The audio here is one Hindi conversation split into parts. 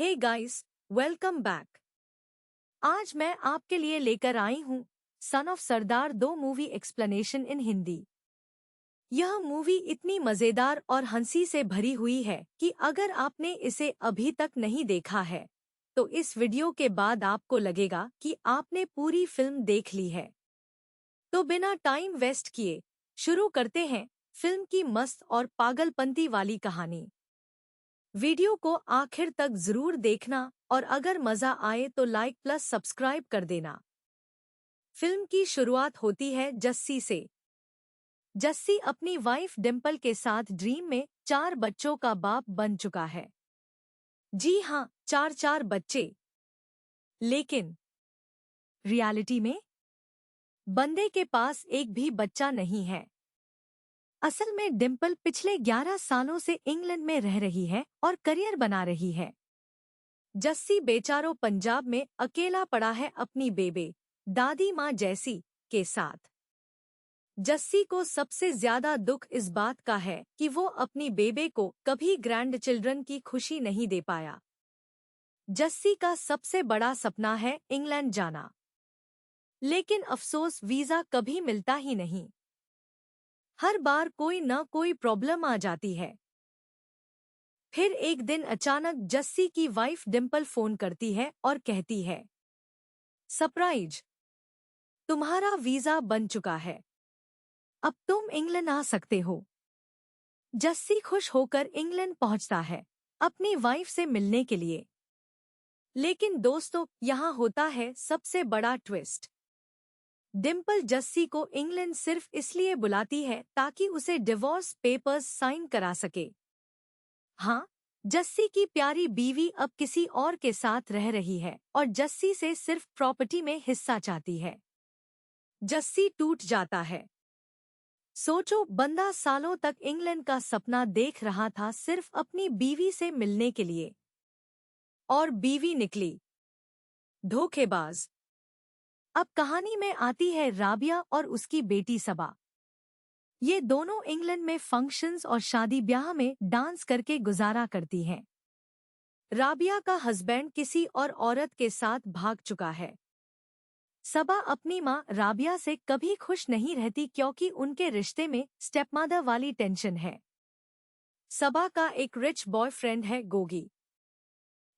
Hey guys, welcome back. आज मैं आपके लिए लेकर आई हूँ son of Sardar 2 movie explanation in Hindi. यह मूवी इतनी मजेदार और हंसी से भरी हुई है कि अगर आपने इसे अभी तक नहीं देखा है तो इस वीडियो के बाद आपको लगेगा कि आपने पूरी फिल्म देख ली है। तो बिना टाइम वेस्ट किए शुरू करते हैं फिल्म की मस्त और पागलपंती वाली कहानी। वीडियो को आखिर तक जरूर देखना और अगर मजा आए तो लाइक प्लस सब्सक्राइब कर देना। फिल्म की शुरुआत होती है जस्सी से। जस्सी अपनी वाइफ डिम्पल के साथ ड्रीम में 4 बच्चों का बाप बन चुका है। जी हाँ, 4 बच्चे। लेकिन रियलिटी में बंदे के पास एक भी बच्चा नहीं है। असल में डिम्पल पिछले 11 सालों से इंग्लैंड में रह रही है और करियर बना रही है। जस्सी बेचारो पंजाब में अकेला पड़ा है अपनी बेबे दादी माँ जैसी के साथ। जस्सी को सबसे ज्यादा दुख इस बात का है कि वो अपनी बेबे को कभी ग्रैंड चिल्ड्रन की खुशी नहीं दे पाया। जस्सी का सबसे बड़ा सपना है इंग्लैंड जाना, लेकिन अफसोस वीजा कभी मिलता ही नहीं। हर बार कोई न कोई प्रॉब्लम आ जाती है। फिर एक दिन अचानक जस्सी की वाइफ डिम्पल फोन करती है और कहती है, सरप्राइज, तुम्हारा वीजा बन चुका है, अब तुम इंग्लैंड आ सकते हो। जस्सी खुश होकर इंग्लैंड पहुंचता है अपनी वाइफ से मिलने के लिए। लेकिन दोस्तों, यहाँ होता है सबसे बड़ा ट्विस्ट। डिम्पल जस्सी को इंग्लैंड सिर्फ इसलिए बुलाती है ताकि उसे डिवोर्स पेपर्स साइन करा सके। हाँ, जस्सी की प्यारी बीवी अब किसी और के साथ रह रही है और जस्सी से सिर्फ प्रॉपर्टी में हिस्सा चाहती है। जस्सी टूट जाता है। सोचो, बंदा सालों तक इंग्लैंड का सपना देख रहा था सिर्फ अपनी बीवी से मिलने के लिए, और बीवी निकली धोखेबाज। अब कहानी में आती है राबिया और उसकी बेटी सबा। ये दोनों इंग्लैंड में फंक्शंस और शादी ब्याह में डांस करके गुजारा करती हैं। राबिया का हस्बैंड किसी और औरत के साथ भाग चुका है। सबा अपनी माँ राबिया से कभी खुश नहीं रहती क्योंकि उनके रिश्ते में स्टेपमदर वाली टेंशन है। सबा का एक रिच बॉयफ्रेंड है गोगी।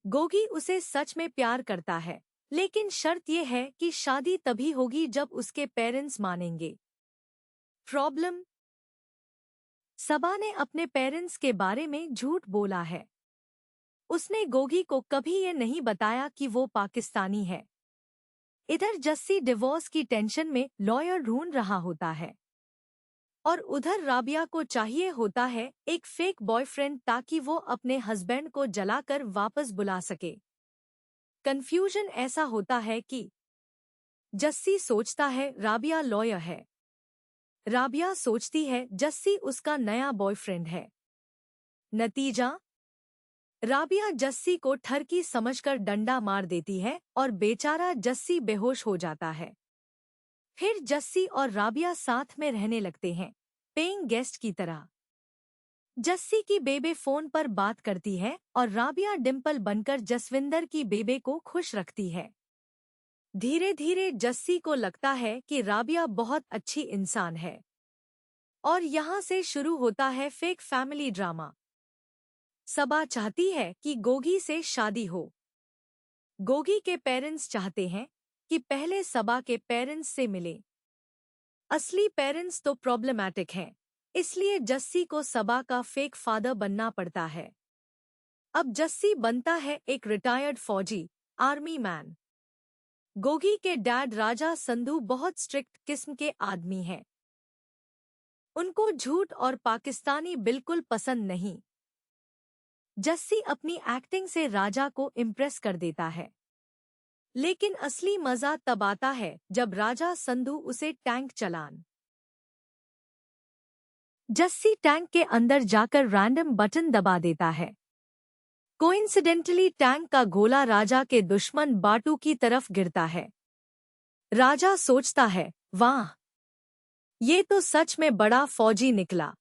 गोगी उसे सच में प्यार करता है, लेकिन शर्त यह है कि शादी तभी होगी जब उसके पेरेंट्स मानेंगे। प्रॉब्लम, सबा ने अपने पेरेंट्स के बारे में झूठ बोला है। उसने गोगी को कभी ये नहीं बताया कि वो पाकिस्तानी है। इधर जस्सी डिवोर्स की टेंशन में लॉयर ढूंढ रहा होता है और उधर राबिया को चाहिए होता है एक फेक बॉयफ्रेंड ताकि वो अपने हस्बैंड को जलाकर वापस बुला सके। कंफ्यूजन ऐसा होता है कि जस्सी सोचता है राबिया लॉयर है, राबिया सोचती है जस्सी उसका नया बॉयफ्रेंड है। नतीजा, राबिया जस्सी को ठरकी समझकर डंडा मार देती है और बेचारा जस्सी बेहोश हो जाता है। फिर जस्सी और राबिया साथ में रहने लगते हैं, पेइंग गेस्ट की तरह। जस्सी की बेबे फोन पर बात करती है और राबिया डिम्पल बनकर जसविंदर की बेबे को खुश रखती है। धीरे धीरे जस्सी को लगता है कि राबिया बहुत अच्छी इंसान है और यहाँ से शुरू होता है फेक फैमिली ड्रामा। सबा चाहती है कि गोगी से शादी हो। गोगी के पेरेंट्स चाहते हैं कि पहले सबा के पेरेंट्स से मिले। असली पेरेंट्स तो प्रॉब्लमैटिक हैं, इसलिए जस्सी को सबा का फेक फादर बनना पड़ता है। अब जस्सी बनता है एक रिटायर्ड फौजी, आर्मी मैन। गोगी के डैड राजा संधू बहुत स्ट्रिक्ट किस्म के आदमी हैं। उनको झूठ और पाकिस्तानी बिल्कुल पसंद नहीं। जस्सी अपनी एक्टिंग से राजा को इम्प्रेस कर देता है, लेकिन असली मजा तब आता है जब राजा संधू उसे टैंक चलान। जस्सी टैंक के अंदर जाकर रैंडम बटन दबा देता है। कोइंसिडेंटली टैंक का गोला राजा के दुश्मन बाटू की तरफ गिरता है। राजा सोचता है, वाह, ये तो सच में बड़ा फौजी निकला,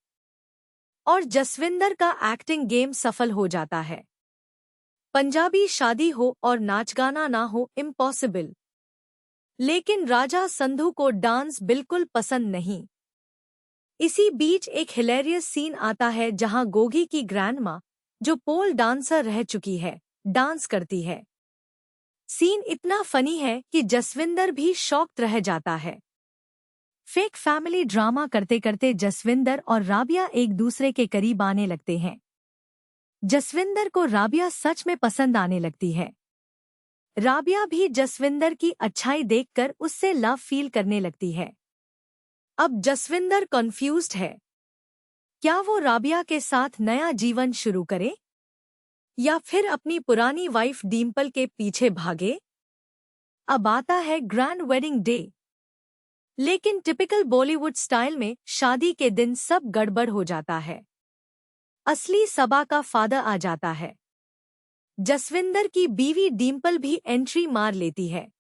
और जसविंदर का एक्टिंग गेम सफल हो जाता है। पंजाबी शादी हो और नाच गाना ना हो, इम्पॉसिबल। लेकिन राजा संधू को डांस बिल्कुल पसंद नहीं। इसी बीच एक हिलेरियस सीन आता है जहां गोगी की ग्रैंडमा, जो पोल डांसर रह चुकी है, डांस करती है। सीन इतना फनी है कि जसविंदर भी शॉक्ड रह जाता है। फेक फैमिली ड्रामा करते करते जसविंदर और राबिया एक दूसरे के करीब आने लगते हैं। जसविंदर को राबिया सच में पसंद आने लगती है। राबिया भी जसविंदर की अच्छाई देखकर उससे लव फील करने लगती है। अब जसविंदर कॉन्फ्यूज्ड है। क्या वो राबिया के साथ नया जीवन शुरू करे या फिर अपनी पुरानी वाइफ डिम्पल के पीछे भागे? अब आता है ग्रैंड वेडिंग डे। लेकिन टिपिकल बॉलीवुड स्टाइल में शादी के दिन सब गड़बड़ हो जाता है। असली सबा का फादर आ जाता है। जसविंदर की बीवी डिम्पल भी एंट्री मार लेती है।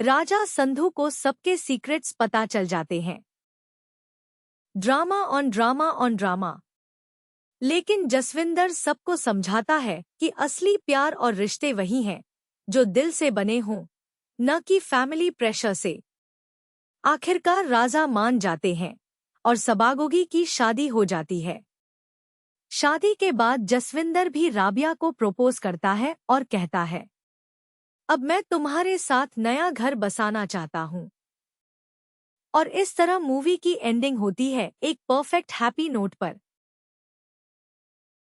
राजा संधू को सबके सीक्रेट्स पता चल जाते हैं। Drama on drama on drama. लेकिन जसविंदर सबको समझाता है कि असली प्यार और रिश्ते वही हैं जो दिल से बने हों, न कि फैमिली प्रेशर से। आखिरकार राजा मान जाते हैं और सबागोगी की शादी हो जाती है। शादी के बाद जसविंदर भी राबिया को प्रपोज करता है और कहता है, अब मैं तुम्हारे साथ नया घर बसाना चाहता हूँ। और इस तरह मूवी की एंडिंग होती है एक परफेक्ट हैप्पी नोट पर।